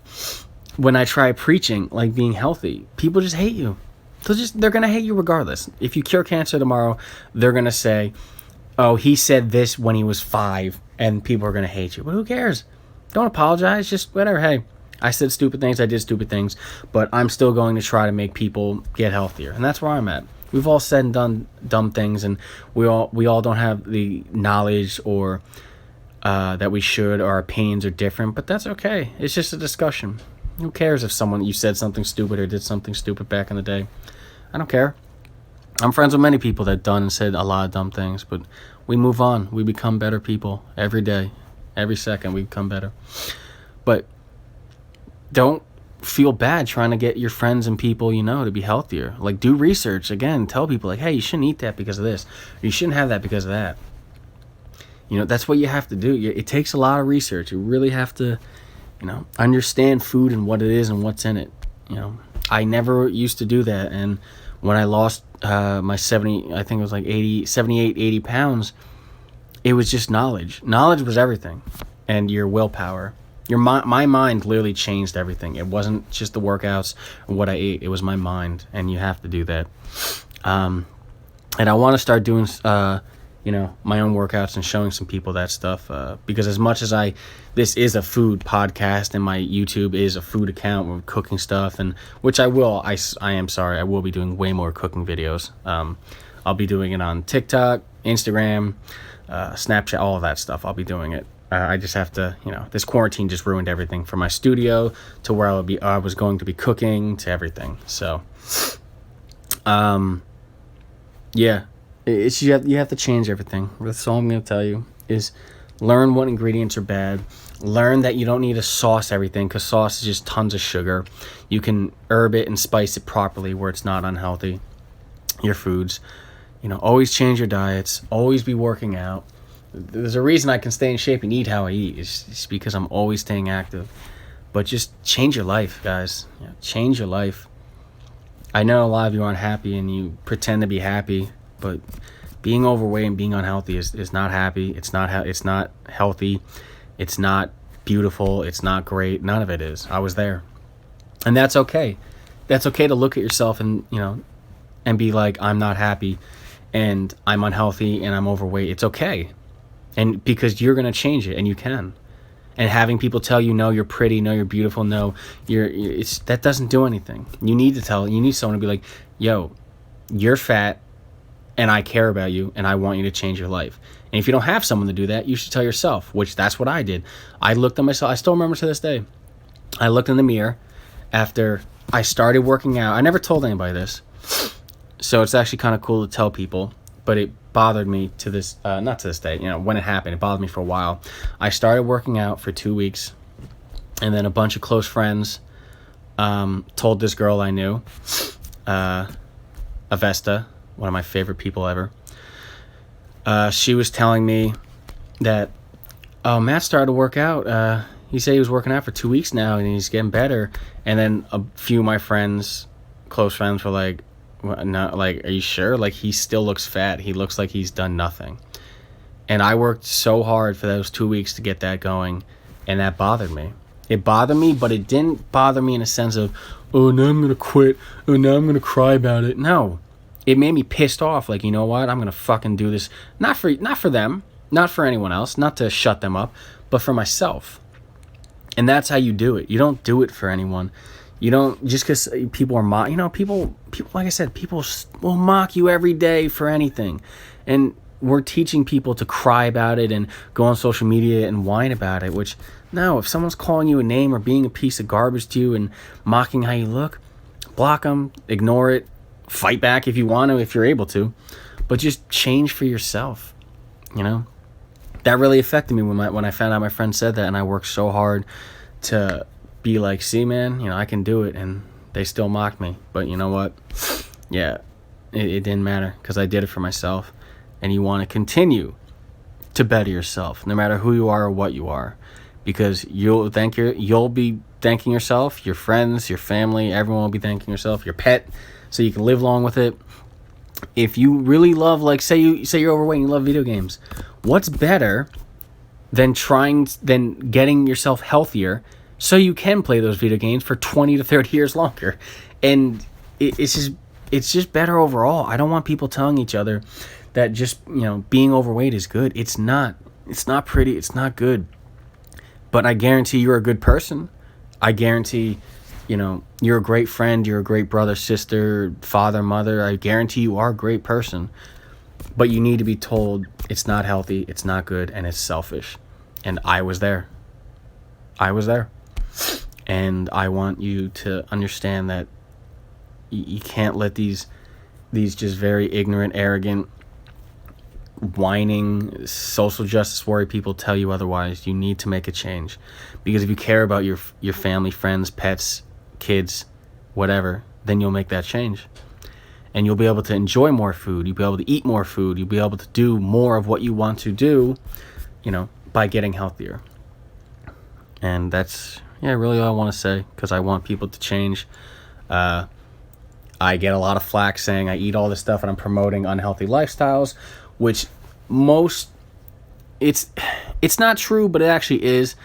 A: when I try preaching, being healthy, people just hate you. They're going to hate you regardless. If you cure cancer tomorrow, they're going to say, oh, he said this when he was 5, and people are going to hate you. But who cares? Don't apologize. Just whatever. Hey, I said stupid things. I did stupid things. But I'm still going to try to make people get healthier. And that's where I'm at. We've all said and done dumb things, and we all don't have the knowledge or... that we should, our opinions are different, but that's okay. It's just a discussion. Who cares if you said something stupid or did something stupid back in the day? I don't care. I'm friends with many people that done and said a lot of dumb things, but we move on. We become better people every day. Every second we become better. But don't feel bad trying to get your friends and people to be healthier. Do research. Again, tell people hey, you shouldn't eat that because of this. Or you shouldn't have that because of that. That's what you have to do. It takes a lot of research. You really have to, understand food and what it is and what's in it. I never used to do that. And when I lost my 80 pounds, it was just knowledge. Knowledge was everything. And your willpower. My mind literally changed everything. It wasn't just the workouts or what I ate. It was my mind. And you have to do that. And I want to start doing... my own workouts and showing some people that stuff. Because as much as this is a food podcast and my YouTube is a food account with cooking stuff, and which I will be doing way more cooking videos. I'll be doing it on TikTok, Instagram, Snapchat, all of that stuff. I'll be doing it. I just have to, this quarantine just ruined everything from my studio to where I was going to be cooking to everything. So, yeah. It's you have to change everything. That's all I'm gonna tell you is learn what ingredients are bad. Learn that you don't need to sauce everything because sauce is just tons of sugar. You can herb it and spice it properly where it's not unhealthy. Your foods, always change your diets. Always be working out. There's a reason I can stay in shape and eat how I eat. It's because I'm always staying active. But just change your life, guys. Change your life. I know a lot of you aren't happy and you pretend to be happy, but being overweight and being unhealthy is not happy. It's not healthy. It's not beautiful. It's not great. None of it is. I was there. And that's okay. That's okay to look at yourself and, and be like, I'm not happy and I'm unhealthy and I'm overweight. It's okay. And because you're going to change it and you can. And having people tell you, no, you're pretty, no, you're beautiful, no, that doesn't do anything. You need someone to be like, yo, you're fat and I care about you and I want you to change your life. And if you don't have someone to do that, you should tell yourself, which that's what I did. I looked at myself. I still remember to this day. I looked in the mirror after I started working out. I never told anybody this. So it's actually kind of cool to tell people, but it bothered me to this, not to this day, when it happened, it bothered me for a while. I started working out for 2 weeks, and then a bunch of close friends told this girl I knew, Avesta, one of my favorite people ever. She was telling me that, oh, Matt started to work out. He said he was working out for 2 weeks now, and he's getting better. And then a few of my friends, close friends, were like, not like, are you sure? Like, he still looks fat. He looks like he's done nothing. And I worked so hard for those 2 weeks to get that going, and that bothered me. It bothered me, but it didn't bother me in a sense of, oh, now I'm gonna quit. Oh, now I'm gonna cry about it. No, it made me pissed off. Like, you know what? I'm gonna fucking do this. Not for them, not for anyone else, not to shut them up, but for myself. And that's how you do it. You don't do it for anyone. You don't, just because people are people, like I said, people will mock you every day for anything. And we're teaching people to cry about it and go on social media and whine about it, which, no, if someone's calling you a name or being a piece of garbage to you and mocking how you look, block them, ignore it, fight back if you want to, if you're able to, but just change for yourself, That really affected me when I found out my friend said that, and I worked so hard to be like, see, man, I can do it, and they still mocked me. But you know what? Yeah, it didn't matter because I did it for myself, and you want to continue to better yourself, no matter who you are or what you are, because you'll be thanking yourself, your friends, your family, everyone will be thanking yourself, your pet, so you can live long with it. If you really love, like, say you're overweight and you love video games, what's better than getting yourself healthier so you can play those video games for 20 to 30 years longer? And it's just better overall. I don't want people telling each other that just, being overweight is good. It's not pretty. It's not good. But I guarantee you're a good person. I guarantee, you're a great friend. You're a great brother, sister, father, mother. I guarantee you are a great person. But you need to be told it's not healthy, it's not good, and it's selfish. And I was there. And I want you to understand that you can't let these just very ignorant, arrogant, whining, social justice warrior people tell you otherwise. You need to make a change. Because if you care about your family, friends, pets, kids, whatever, then you'll make that change. And you'll be able to enjoy more food. You'll be able to eat more food. You'll be able to do more of what you want to do, by getting healthier. And that's, really all I want to say, because I want people to change. I get a lot of flack saying I eat all this stuff and I'm promoting unhealthy lifestyles, which it's not true, but it actually is.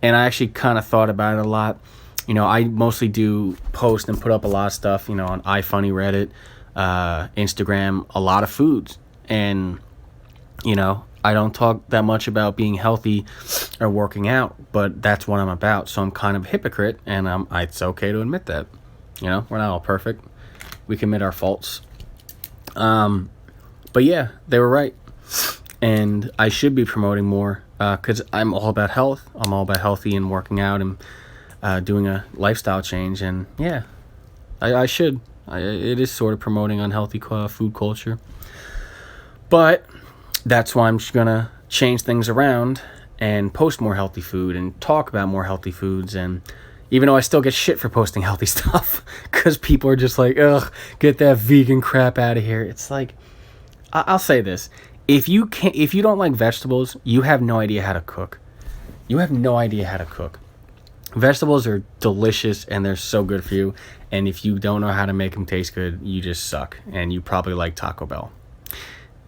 A: And I actually kind of thought about it a lot. I mostly do post and put up a lot of stuff, on iFunny, Reddit, Instagram, a lot of foods. And, I don't talk that much about being healthy or working out, but that's what I'm about. So I'm kind of a hypocrite, and it's okay to admit that. We're not all perfect. We commit our faults. But yeah, they were right. And I should be promoting more because I'm all about health. I'm all about healthy and working out and doing a lifestyle change. And yeah, I should. It is sort of promoting unhealthy food culture. But that's why I'm just going to change things around and post more healthy food and talk about more healthy foods. And even though I still get shit for posting healthy stuff because people are just like, ugh, get that vegan crap out of here. It's like, I'll say this. If you don't like vegetables, you have no idea how to cook. You have no idea how to cook. Vegetables are delicious and they're so good for you. And if you don't know how to make them taste good, you just suck. And you probably like Taco Bell.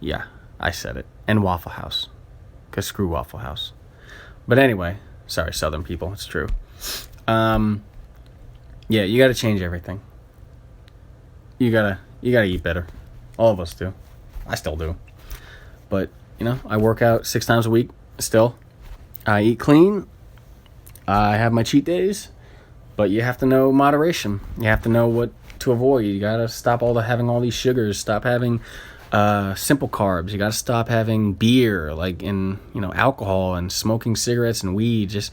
A: Yeah, I said it. And Waffle House. Because screw Waffle House. But anyway, sorry, Southern people. It's true. Yeah, you got to change everything. You gotta eat better. All of us do. I still do. But, I work out 6 times a week still. I eat clean. I have my cheat days. But you have to know moderation. You have to know what to avoid. You got to stop having all these sugars. Stop having simple carbs. You got to stop having beer, alcohol and smoking cigarettes and weed. Just,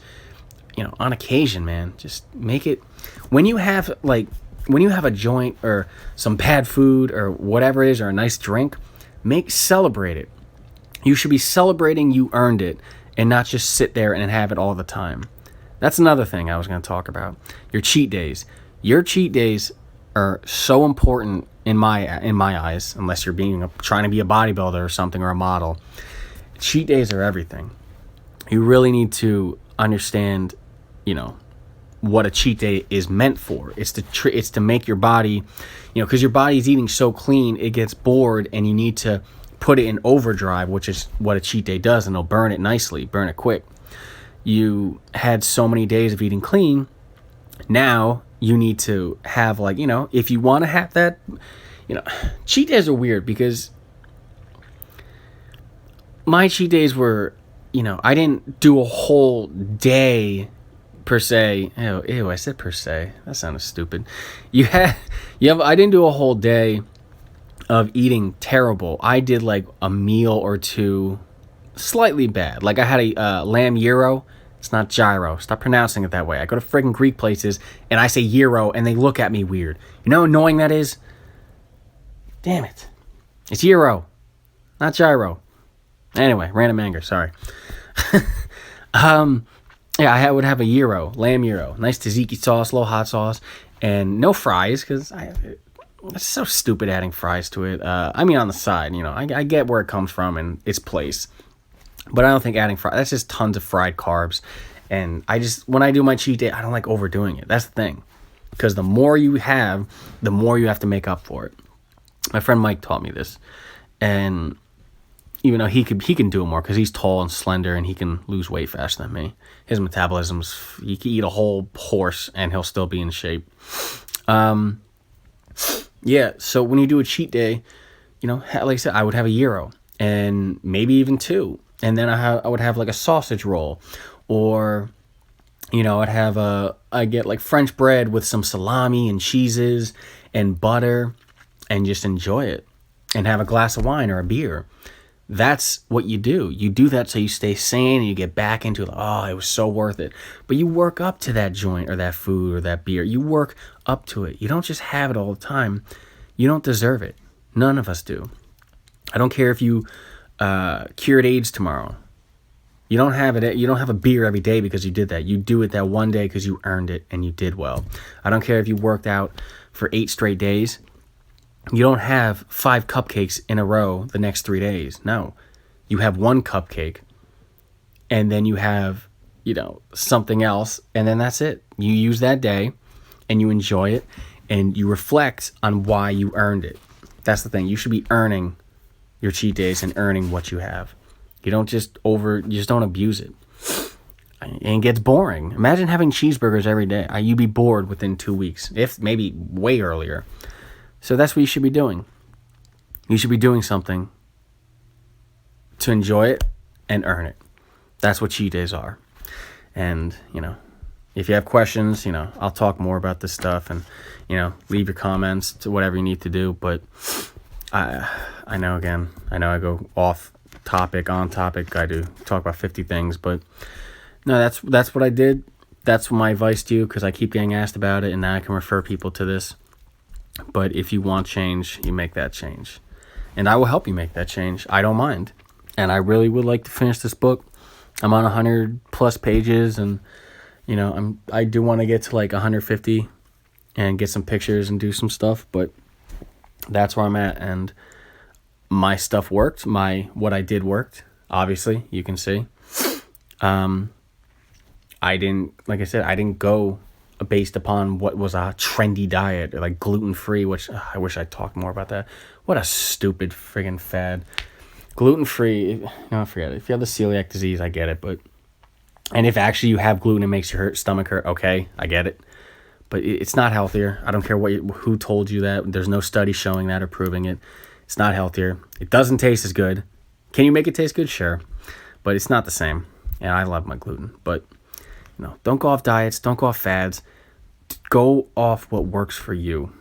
A: on occasion, man. Just make it. When you have a joint or some bad food or whatever it is or a nice drink, celebrate it. You should be celebrating you earned it and not just sit there and have it all the time. That's another thing I was going to talk about. Your cheat days. Your cheat days are so important in my eyes, unless you're trying to be a bodybuilder or something or a model. Cheat days are everything. You really need to understand, what a cheat day is meant for. It's to make your body, because your body is eating so clean, it gets bored, and you need to put it in overdrive, which is what a cheat day does, and it'll burn it nicely, burn it quick. You had so many days of eating clean. Now you need to have if you want to have that, cheat days are weird because my cheat days were, I didn't do a whole day per se. Ew, I said per se. That sounded stupid. I didn't do a whole day of eating terrible. I did a meal or two slightly bad. I had a lamb gyro. It's not gyro. Stop pronouncing it that way. I go to friggin' Greek places and I say gyro and they look at me weird. You know how annoying that is? Damn it. It's gyro, not gyro. Anyway, random anger. Sorry. Yeah, I would have a gyro, lamb gyro, nice tzatziki sauce, low hot sauce, and no fries because it's so stupid adding fries to it. On the side, I get where it comes from and its place. But I don't think adding fries, that's just tons of fried carbs. And when I do my cheat day, I don't like overdoing it. That's the thing. Because the more you have, the more you have to make up for it. My friend Mike taught me this. And even though he can do it more because he's tall and slender and he can lose weight faster than me. His metabolism's, he can eat a whole horse and he'll still be in shape. Yeah, so when you do a cheat day, like I said, I would have a gyro and maybe even 2. And then I would have a sausage roll, or, I get French bread with some salami and cheeses and butter and just enjoy it and have a glass of wine or a beer. That's what you do. You do that so you stay sane and you get back into it. Oh, it was so worth it. But you work up to that joint or that food or that beer. You work up to it. You don't just have it all the time. You don't deserve it. None of us do. I don't care if you cured AIDS tomorrow. You don't have it. You don't have a beer every day because you did that. You do it that one day because you earned it and you did well. I don't care if you worked out for 8 straight days. You don't have 5 cupcakes in a row the next 3 days. No, you have 1 cupcake, and then you have something else, and then that's it. You use that day, and you enjoy it, and you reflect on why you earned it. That's the thing. You should be earning your cheat days and earning what you have. You don't just don't abuse it. And it gets boring. Imagine having cheeseburgers every day. You'd be bored within 2 weeks, if maybe way earlier. So that's what you should be doing. You should be doing something to enjoy it and earn it. That's what cheat days are. And, if you have questions, I'll talk more about this stuff and, leave your comments to whatever you need to do. But I know I go off topic, on topic. I do talk about 50 things, but no, that's what I did. That's my advice to you because I keep getting asked about it and now I can refer people to this. But if you want change, you make that change. and I will help you make that change. I don't mind. And I really would like to finish this book. I'm on 100 plus pages, and I do want to get to like 150 and get some pictures and do some stuff, but that's where I'm at. And my stuff worked. What I did worked. Obviously, you can see. I didn't go based upon what was a trendy diet, or like gluten-free, which I wish I talked more about that. What a stupid friggin' fad. Gluten-free, forget it. If you have the celiac disease, I get it, and if actually you have gluten, it makes your stomach hurt, okay, I get it. But it's not healthier. I don't care who told you that. There's no study showing that or proving it. It's not healthier. It doesn't taste as good. Can you make it taste good? Sure. But it's not the same. And I love my gluten. But, don't go off diets. Don't go off fads. Go off what works for you.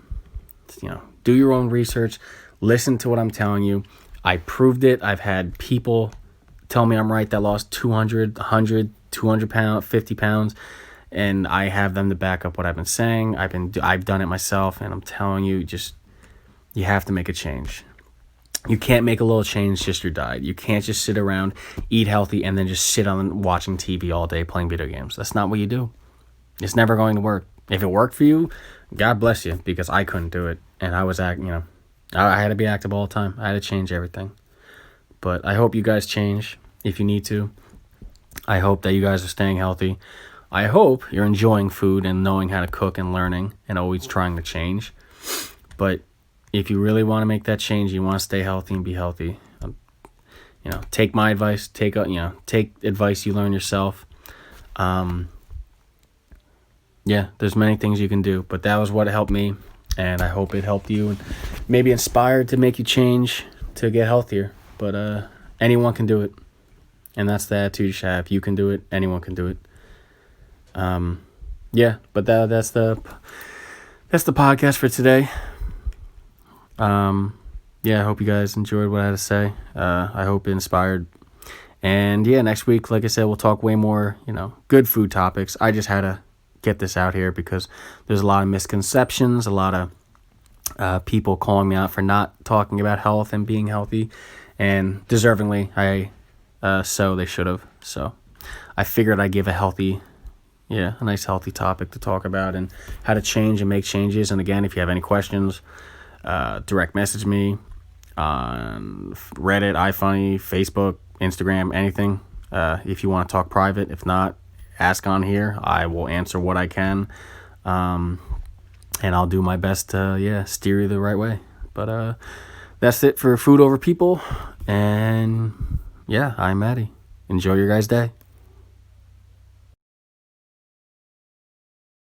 A: Do your own research. Listen to what I'm telling you. I proved it. I've had people tell me I'm right that lost 200, 100, 200 pounds, 50 pounds. And I have them to back up what I've been saying. I've done it myself, and I'm telling you, you have to make a change. You can't make a little change just your diet. You can't just sit around, eat healthy, and then just sit on watching TV all day playing video games. That's not what you do. It's never going to work. If it worked for you, God bless you, because I couldn't do it, and I had to be active all the time. I had to change everything. But I hope you guys change if you need to. I hope that you guys are staying healthy. I hope you're enjoying food and knowing how to cook and learning and always trying to change. But if you really want to make that change, you want to stay healthy and be healthy, take my advice, take advice you learn yourself. There's many things you can do, but that was what helped me, and I hope it helped you and maybe inspired to make you change to get healthier. But anyone can do it, and that's the attitude you should have. You can do it. Anyone can do it. But that's the podcast for today. I hope you guys enjoyed what I had to say. I hope it inspired. And next week, like I said, we'll talk way more, good food topics. I just had to get this out here because there's a lot of misconceptions, a lot of people calling me out for not talking about health and being healthy, and deservingly, so they should have. So I figured I'd give a nice healthy topic to talk about and how to change and make changes. And again, if you have any questions, direct message me on Reddit, iFunny, Facebook, Instagram, anything. If you want to talk private, if not, ask on here. I will answer what I can, and I'll do my best to steer you the right way. But that's it for Food Over People, and I'm Maddie. Enjoy your guys' day.